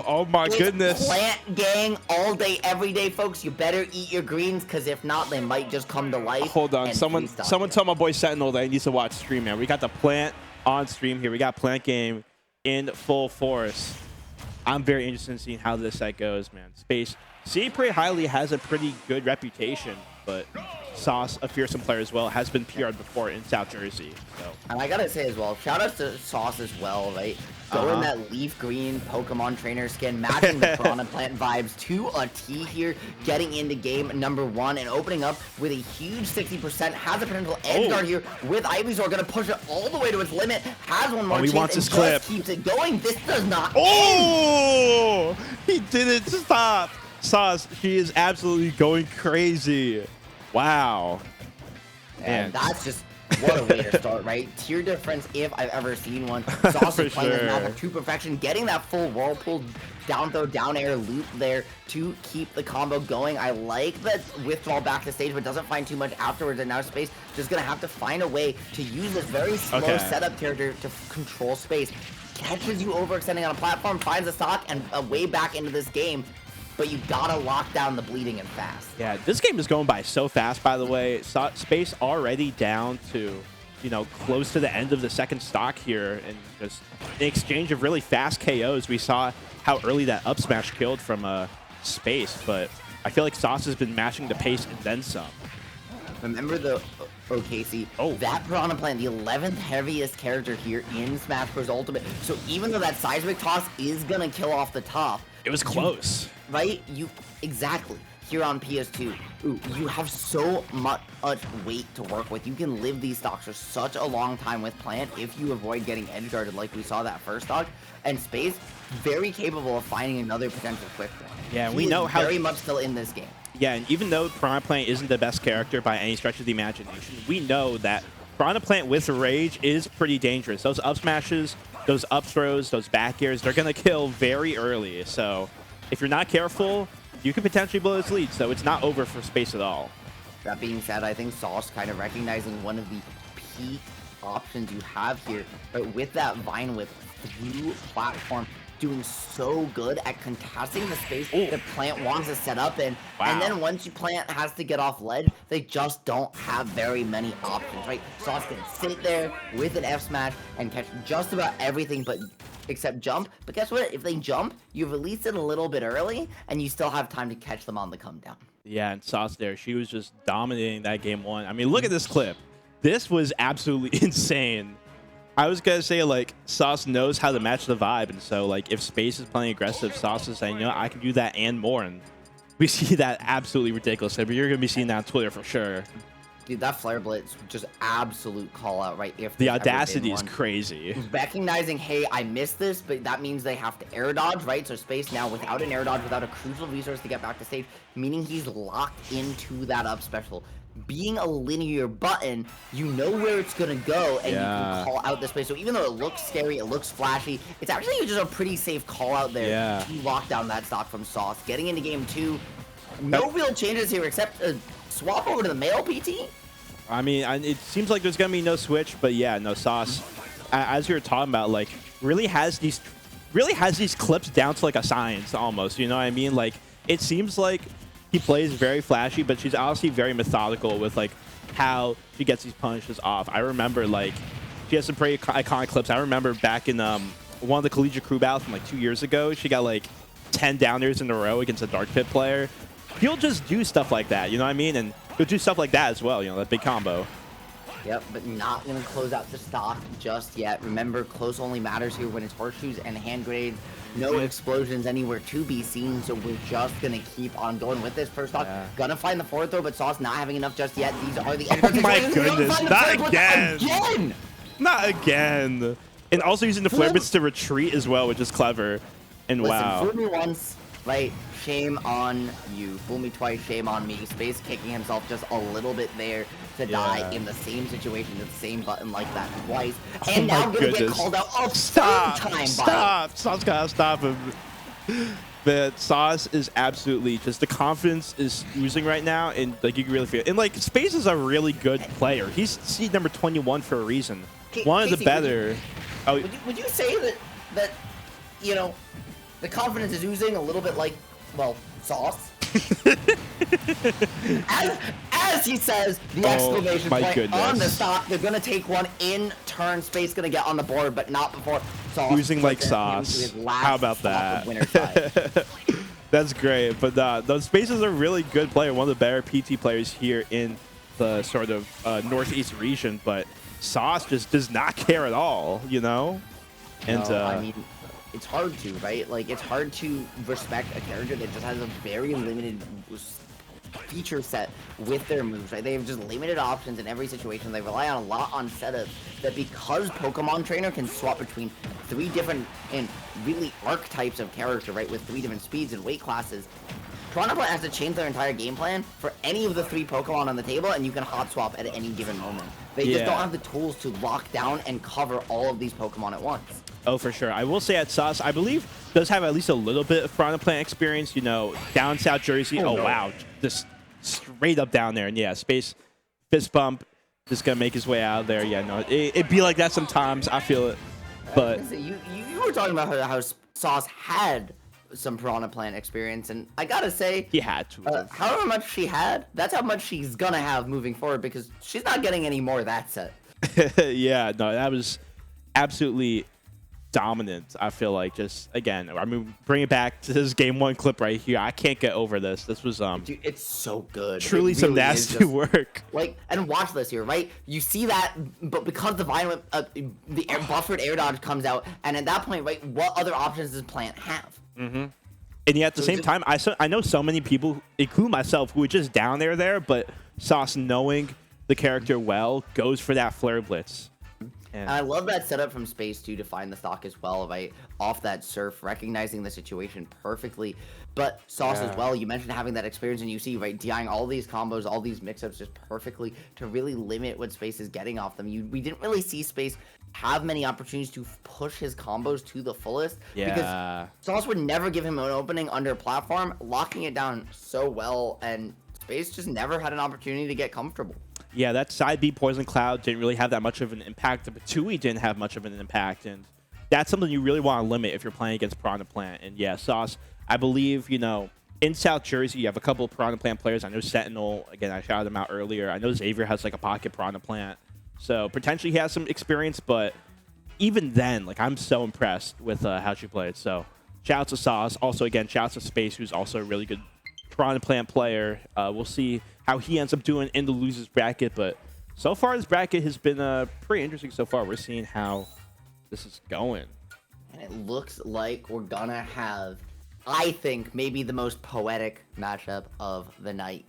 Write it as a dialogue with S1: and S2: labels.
S1: go. Oh my
S2: It's
S1: goodness.
S2: Plant gang all day, every day, folks. You better eat your greens, because if not, they might just come to life.
S1: Hold on.
S2: and
S1: Someone
S2: freestyle you.
S1: tell my boy Sentinel that he needs to watch stream, man. We got the plant on stream here. We got plant game in full force. I'm very interested in seeing how this set goes, man. Space. See, pretty highly has a pretty good reputation, but Sauce, a fearsome player as well, has been PR'd before in South Jersey. So.
S2: And I gotta say as well, shout out to Sauce as well, right? Going that leaf green Pokemon trainer skin, matching the Piranha Plant vibes to a T here, getting into game number 1 and opening up with a huge 60%, has a potential edge guard here with Ivysaur, gonna push it all the way to its limit, has one more
S1: he
S2: chance
S1: wants
S2: and
S1: his
S2: just
S1: clip.
S2: keeps it going. This does not end.
S1: Oh! He didn't stop. Sauce, she is absolutely going crazy. Wow.
S2: And that's just what a way to start, right? Tier difference if I've ever seen one. Sauce is playing this map to perfection, getting that full whirlpool down throw, down air loop there to keep the combo going. I like that withdrawal back to stage, but doesn't find too much afterwards. And now Space just gonna have to find a way to use this very slow setup character to control Space. Catches you overextending on a platform, finds a stock, and a way back into this game. But you gotta lock down the bleeding and fast.
S1: Yeah, this game is going by so fast, by the way. Space already down to, you know, close to the end of the second stock here. And just an exchange of really fast KOs. We saw how early that up smash killed from Space. But I feel like Sauce has been matching the pace and then some.
S2: Remember the OKC? That Piranha Plant, the 11th heaviest character here in Smash Bros. Ultimate. So even though that seismic toss is gonna kill off the top,
S1: it was close.
S2: Right? Exactly. Here on PS2, you have so much weight to work with. You can live these stocks for such a long time with Plant if you avoid getting edge guarded like we saw that first stock. And Space, very capable of finding another potential quick one.
S1: Yeah, we know how
S2: very much still in this game.
S1: Yeah, and even though Piranha Plant isn't the best character by any stretch of the imagination, we know that Piranha Plant with Rage is pretty dangerous. Those up smashes, those up throws, those back airs, they're going to kill very early. So if you're not careful, you could potentially blow this lead. So it's not over for Space at all.
S2: That being said, I think Sauce kind of recognizing one of the peak options you have here, but with that Vine Whip through platform, doing so good at contesting the space the Plant wants to set up in. And then once you Plant has to get off ledge, they just don't have very many options, right? Sauce can sit there with an F smash and catch just about everything but except jump. But guess what? If they jump, you've released it a little bit early and you still have time to catch them on the come down.
S1: Yeah, and Sauce there, she was just dominating that game 1. I mean, look at this clip. This was absolutely insane. I was gonna say, like, Sauce knows how to match the vibe, and so, like, if Space is playing aggressive, Sauce is saying, you know, I can do that and more, and we see that absolutely ridiculous. But you're gonna be seeing that on Twitter for sure.
S2: Dude, that Flare Blitz, just absolute call out, right? If
S1: the audacity is crazy.
S2: Recognizing, hey, I missed this, but that means they have to air dodge, right? So Space now without an air dodge, without a crucial resource to get back to stage, meaning he's locked into that up special. Being a linear button, you know where it's gonna go, and you can call out this place. So even though it looks scary, it looks flashy, it's actually just a pretty safe call out there to lock down that stock from Sauce. Getting into game 2, no real changes here except a swap over to the male PT.
S1: I mean, it seems like there's gonna be no switch, but yeah, no, Sauce, as you were talking about, like, really has these clips down to like a science almost. You know what I mean? Like, it seems like he plays very flashy, but she's honestly very methodical with like how she gets these punishes off. I remember, like, she has some pretty iconic clips. I remember back in one of the collegiate crew battles from like 2 years ago, she got like 10 downers in a row against a Dark Pit player. He'll just do stuff like that, you know what I mean? And he'll do stuff like that as well, you know, that big combo.
S2: Yep, but not going to close out the stock just yet. Remember, close only matters here when it's horseshoes and hand grenades. No explosions anywhere to be seen, so we're just going to keep on going with this first stock. Gonna find the forward throw, but Sauce not having enough just yet. These are the
S1: Oh my goodness, not again! Not again! And also using the flare bits to retreat as well, which is clever. And wow.
S2: Fool me once, right? Shame on you. Fool me twice, shame on me. Space kicking himself just a little bit there to die in the same situation, with the same button like that twice. And now gonna get called out a third time.
S1: Stop! Sauce gotta stop him. But Sauce is absolutely just, the confidence is oozing right now, and like you can really feel it. And like, Space is a really good player. He's seed number 21 for a reason. One of the better.
S2: Would you say that you know, The confidence is oozing a little bit like, well, Sauce. as he says, the exclamation
S1: my
S2: point
S1: goodness.
S2: on the stock. They're gonna take one in turn. Space gonna get on the board, but not before Sauce.
S1: Oozing like
S2: puts it into
S1: Sauce.
S2: his last
S1: How about
S2: stop
S1: that?
S2: of winner side.
S1: That's great. But those Space is a really good player, one of the better PT players here in the sort of northeast region. But Sauce just does not care at all, you know? And
S2: No, I mean, it's hard to, right? Like, it's hard to respect a character that just has a very limited feature set with their moves, right? They have just limited options in every situation. They rely on a lot on setup that, because Pokemon Trainer can swap between 3 different and really archetypes of character, right? With 3 different speeds and weight classes. Piranha Plant has to change their entire game plan for any of the 3 Pokemon on the table, and you can hot swap at any given moment. They just don't have the tools to lock down and cover all of these Pokemon at once.
S1: Oh, for sure. I will say at Sauce, I believe, does have at least a little bit of Piranha Plant experience, you know, down South Jersey. Oh,
S2: no.
S1: wow. Just straight up down there. And yeah, Space fist bump, just going to make his way out of there. Yeah, no, it'd be like that sometimes. I feel it. But
S2: You were talking about how Sauce had some Piranha Plant experience, and I gotta say,
S1: he had to.
S2: however much she had, that's how much she's gonna have moving forward, because she's not getting any more of that set.
S1: Yeah, no, that was absolutely dominant. I feel like, just again, I mean, bring it back to this game 1 clip right here. I can't get over this. This was
S2: Dude, it's so good.
S1: truly
S2: It
S1: some
S2: really is
S1: nasty
S2: just-
S1: work.
S2: Like, and watch this here, right? You see that, but because the vine, buffered air dodge comes out, and at that point, right, what other options does Plant have?
S1: And yet at the
S2: So
S1: same
S2: just-
S1: time, I know so many people, including myself, who are just down there, but Sauce, knowing the character well, goes for that Flare Blitz.
S2: And I love that setup from Space too to find the stock as well, right? Off that surf, recognizing the situation perfectly. But Sauce as well, you mentioned having that experience in UC, right? DIing all these combos, all these mix-ups just perfectly to really limit what Space is getting off them. We didn't really see Space have many opportunities to push his combos to the fullest.
S1: Yeah.
S2: Because Sauce would never give him an opening under platform, locking it down so well, and Space just never had an opportunity to get comfortable.
S1: Yeah, that side B Poison Cloud didn't really have that much of an impact. The Batui didn't have much of an impact, and that's something you really want to limit if you're playing against Piranha Plant. And yeah, Sauce, I believe, you know, in South Jersey, you have a couple of Piranha Plant players. I know Sentinel, again, I shouted him out earlier. I know Xavier has like a pocket Piranha Plant. So potentially he has some experience, but even then, like, I'm so impressed with how she played. So shout out to Sauce. Also, again, shout out to Space, who's also a really good Piranha Plant player. We'll see how he ends up doing in the losers bracket, but so far this bracket has been pretty interesting so far. We're seeing how this is going.
S2: And it looks like we're gonna have, I think, maybe the most poetic matchup of the night.